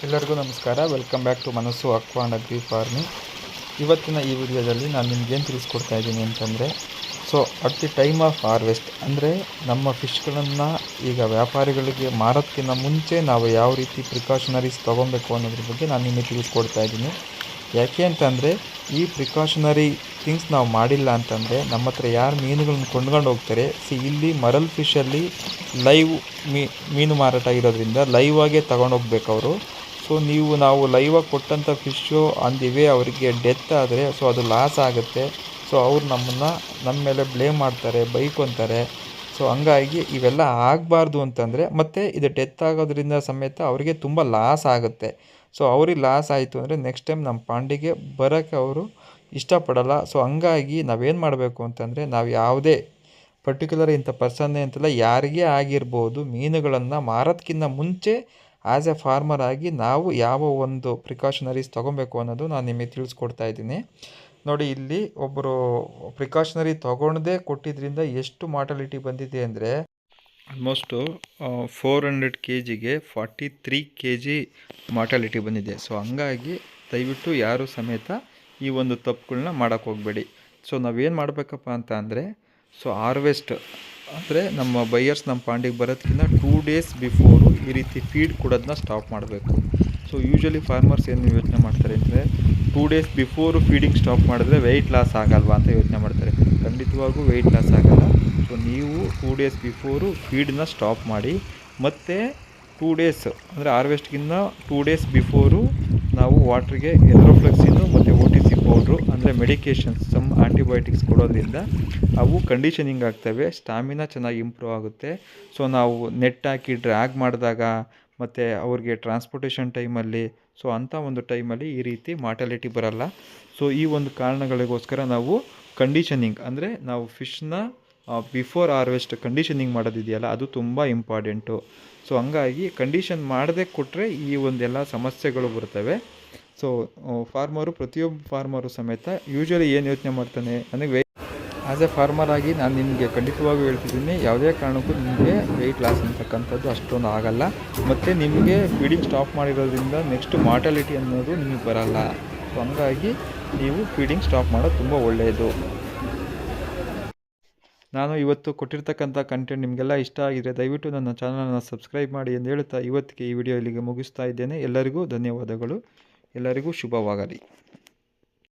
ಎಲ್ಲರಿಗೂ ನಮಸ್ಕಾರ. Welcome back to ಮನಸ್ಸು ಅಕ್ವಾ ಅಂಡ್ ಅಗ್ರಿ ಫಾರ್ಮಿಂಗ್. ಇವತ್ತಿನ ಈ ವಿಡಿಯೋದಲ್ಲಿ ನಾನು ನಿಮಗೇನು ತಿಳಿಸ್ಕೊಡ್ತಾ ಇದ್ದೀನಿ ಅಂತಂದರೆ, at the time of harvest ಅಂದರೆ ನಮ್ಮ ಫಿಶ್ಗಳನ್ನು ಈಗ ವ್ಯಾಪಾರಿಗಳಿಗೆ ಮಾರೋದಕ್ಕಿಂತ ಮುಂಚೆ ನಾವು ಯಾವ ರೀತಿ ಪ್ರಿಕಾಷನರೀಸ್ ತೊಗೊಬೇಕು ಅನ್ನೋದ್ರ ಬಗ್ಗೆ ನಾನು ನಿಮಗೆ ತಿಳಿಸ್ಕೊಡ್ತಾ ಇದ್ದೀನಿ. ಯಾಕೆ ಅಂತಂದರೆ ಈ ಪ್ರಿಕಾಷನರಿ ಥಿಂಗ್ಸ್ ನಾವು ಮಾಡಿಲ್ಲ ಅಂತಂದರೆ ನಮ್ಮ ಹತ್ರ ಯಾರು ಮೀನುಗಳನ್ನ ಕೊಂಡ್ಕೊಂಡು ಹೋಗ್ತಾರೆ, ಇಲ್ಲಿ ಮರಲ್ ಫಿಶಲ್ಲಿ ಲೈವ್ ಮೀನು ಮಾರಾಟ ಇರೋದ್ರಿಂದ ಲೈವ್ ಆಗೇ ತೊಗೊಂಡೋಗ್ಬೇಕು ಅವರು. ನಾವು ಲೈವಾಗಿ ಕೊಟ್ಟಂಥ ಫಿಶ್ಶು ಆನ್ ದಿ ವೇ ಅವರಿಗೆ ಡೆತ್ ಆದರೆ ಅದು ಲಾಸ್ ಆಗುತ್ತೆ. ಅವ್ರು ನಮ್ಮ ಮೇಲೆ ಬ್ಲೇಮ್ ಮಾಡ್ತಾರೆ, ಬೈಕೊತಾರೆ. ಹಂಗಾಗಿ ಇವೆಲ್ಲ ಆಗಬಾರ್ದು ಅಂತಂದರೆ, ಮತ್ತು ಇದು ಡೆತ್ ಆಗೋದ್ರಿಂದ ಸಮೇತ ಅವರಿಗೆ ತುಂಬ ಲಾಸ್ ಆಗುತ್ತೆ. ಅವ್ರಿಗೆ ಲಾಸ್ ಆಯಿತು ಅಂದರೆ ನೆಕ್ಸ್ಟ್ ಟೈಮ್ ನಮ್ಮ ಪಾಂಡಿಗೆ ಬರೋಕ್ಕೆ ಅವರು ಇಷ್ಟಪಡಲ್ಲ. ಹಂಗಾಗಿ ನಾವೇನು ಮಾಡಬೇಕು ಅಂತಂದರೆ, ನಾವು ಯಾವುದೇ ಪರ್ಟಿಕ್ಯುಲರ್ ಇಂಥ ಪರ್ಸನ್ನೇ ಅಂತಲ್ಲ, ಯಾರಿಗೇ ಆಗಿರ್ಬೋದು, ಮೀನುಗಳನ್ನು ಮಾರೋದಕ್ಕಿಂತ ಮುಂಚೆ ಆ್ಯಸ್ ಎ ಫಾರ್ಮರ್ ಆಗಿ ನಾವು ಯಾವ ಒಂದು ಪ್ರಿಕಾಷನರೀಸ್ ತೊಗೊಬೇಕು ಅನ್ನೋದು ನಾನು ನಿಮಗೆ ತಿಳಿಸ್ಕೊಡ್ತಾ ಇದ್ದೀನಿ. ನೋಡಿ, ಇಲ್ಲಿ ಒಬ್ಬರು ಪ್ರಿಕಾಷನರಿ ತೊಗೊಂಡೇ ಕೊಟ್ಟಿದ್ದರಿಂದ ಎಷ್ಟು ಮಾರ್ಟಾಲಿಟಿ ಬಂದಿದೆ ಅಂದರೆ ಆಲ್ಮೋಸ್ಟು 400 kgಗೆ 43 kg ಮಾರ್ಟಾಲಿಟಿ ಬಂದಿದೆ. ಹಂಗಾಗಿ ದಯವಿಟ್ಟು ಯಾರು ಸಮೇತ ಈ ಒಂದು ತಪ್ಪುಗಳನ್ನ ಮಾಡೋಕ್ಕೆ ಹೋಗಬೇಡಿ. ನಾವೇನು ಮಾಡಬೇಕಪ್ಪ ಅಂತ ಅಂದರೆ, ಹಾರ್ವೆಸ್ಟ್ ಅಂದರೆ ನಮ್ಮ ಬೈಯರ್ಸ್ ನಮ್ಮ ಪಾಂಡಿಗೆ ಬರೋದಕ್ಕಿಂತ 2 days ಬಿಫೋರು ಈ ರೀತಿ ಫೀಡ್ ಕೊಡೋದನ್ನ ಸ್ಟಾಪ್ ಮಾಡಬೇಕು. ಯೂಶ್ವಲಿ ಫಾರ್ಮರ್ಸ್ ಏನು ಯೋಚನೆ ಮಾಡ್ತಾರೆ ಅಂದರೆ, 2 days ಬಿಫೋರು ಫೀಡಿಂಗ್ ಸ್ಟಾಪ್ ಮಾಡಿದ್ರೆ ವೆಯ್ಟ್ ಲಾಸ್ ಆಗಲ್ವಾ ಅಂತ ಯೋಚನೆ ಮಾಡ್ತಾರೆ. ಖಂಡಿತವಾಗೂ ವೆಯ್ಟ್ ಲಾಸ್ ಆಗೋಲ್ಲ. ನೀವು 2 days ಬಿಫೋರು ಫೀಡನ್ನ ಸ್ಟಾಪ್ ಮಾಡಿ, ಮತ್ತು 2 days ಅಂದರೆ ಹಾರ್ವೆಸ್ಟ್ಗಿಂತ 2 days ಬಿಫೋರು ನಾವು ವಾಟ್ರಿಗೆ ಎನ್ರೋಫ್ಲೆಕ್ಸಿನ್ನು ಮತ್ತು OTC ಪೌಡ್ರು ಅಂದರೆ ಮೆಡಿಕೇಷನ್ಸ್, ಸಮ್ ಆ್ಯಂಟಿಬಯೋಟಿಕ್ಸ್ ಕೊಡೋದ್ರಿಂದ ಅವು ಕಂಡೀಷನಿಂಗ್ ಆಗ್ತವೆ, ಸ್ಟಾಮಿನಾ ಚೆನ್ನಾಗಿ ಇಂಪ್ರೂವ್ ಆಗುತ್ತೆ. ನಾವು ನೆಟ್ ಹಾಕಿ ಡ್ರ್ಯಾಗ್ ಮಾಡಿದಾಗ ಮತ್ತು ಅವ್ರಿಗೆ ಟ್ರಾನ್ಸ್ಪೋರ್ಟೇಷನ್ ಟೈಮಲ್ಲಿ ಅಂಥ ಒಂದು ಟೈಮಲ್ಲಿ ಈ ರೀತಿ ಮಾರ್ಟಾಲಿಟಿ ಬರೋಲ್ಲ. ಈ ಒಂದು ಕಾರಣಗಳಿಗೋಸ್ಕರ ನಾವು ಕಂಡೀಷನಿಂಗ್ ಅಂದರೆ ನಾವು ಫಿಶ್ನ ಬಿಫೋರ್ ಹಾರ್ವೆಸ್ಟ್ ಕಂಡೀಷನಿಂಗ್ ಮಾಡೋದಿದೆಯಲ್ಲ, ಅದು ತುಂಬ ಇಂಪಾರ್ಟೆಂಟು. ಹಂಗಾಗಿ ಕಂಡೀಷನ್ ಮಾಡದೆ ಕೊಟ್ಟರೆ ಈ ಒಂದೆಲ್ಲ ಸಮಸ್ಯೆಗಳು ಬರ್ತವೆ. ಪ್ರತಿಯೊಬ್ಬ ಫಾರ್ಮರು ಸಮೇತ ಯೂಶ್ವಲಿ ಏನು ಯೋಚನೆ ಮಾಡ್ತಾನೆ ನನಗೆ ಆ್ಯಸ್ ಎ ಫಾರ್ಮರ್ ಆಗಿ ನಾನು ನಿಮಗೆ ಖಂಡಿತವಾಗೂ ಹೇಳ್ತಿದ್ದೀನಿ, ಯಾವುದೇ ಕಾರಣಕ್ಕೂ ನಿಮಗೆ ವೆಯ್ಟ್ ಲಾಸ್ ಅಂತಕ್ಕಂಥದ್ದು ಅಷ್ಟೊಂದು ಆಗಲ್ಲ. ಮತ್ತು ನಿಮಗೆ ಫೀಡಿಂಗ್ ಸ್ಟಾಪ್ ಮಾಡಿರೋದ್ರಿಂದ ನೆಕ್ಸ್ಟ್ ಮಾರ್ಟಾಲಿಟಿ ಅನ್ನೋದು ನಿಮಗೆ ಬರಲ್ಲ. ಹಂಗಾಗಿ ನೀವು ಫೀಡಿಂಗ್ ಸ್ಟಾಪ್ ಮಾಡೋದು ತುಂಬ ಒಳ್ಳೆಯದು. ನಾನು ಇವತ್ತು ಕೊಟ್ಟಿರ್ತಕ್ಕಂಥ ಕಂಟೆಂಟ್ ನಿಮಗೆಲ್ಲ ಇಷ್ಟ ಆಗಿದರೆ ದಯವಿಟ್ಟು ನನ್ನ ಚಾನಲನ್ನು ಸಬ್ಸ್ಕ್ರೈಬ್ ಮಾಡಿ ಎಂದು ಹೇಳ್ತಾ ಇವತ್ತಿಗೆ ಈ ವಿಡಿಯೋ ಇಲ್ಲಿಗೆ ಮುಗಿಸ್ತಾ ಇದ್ದೇನೆ. ಎಲ್ಲರಿಗೂ ಧನ್ಯವಾದಗಳು. ಎಲ್ಲರಿಗೂ ಶುಭವಾಗಲಿ.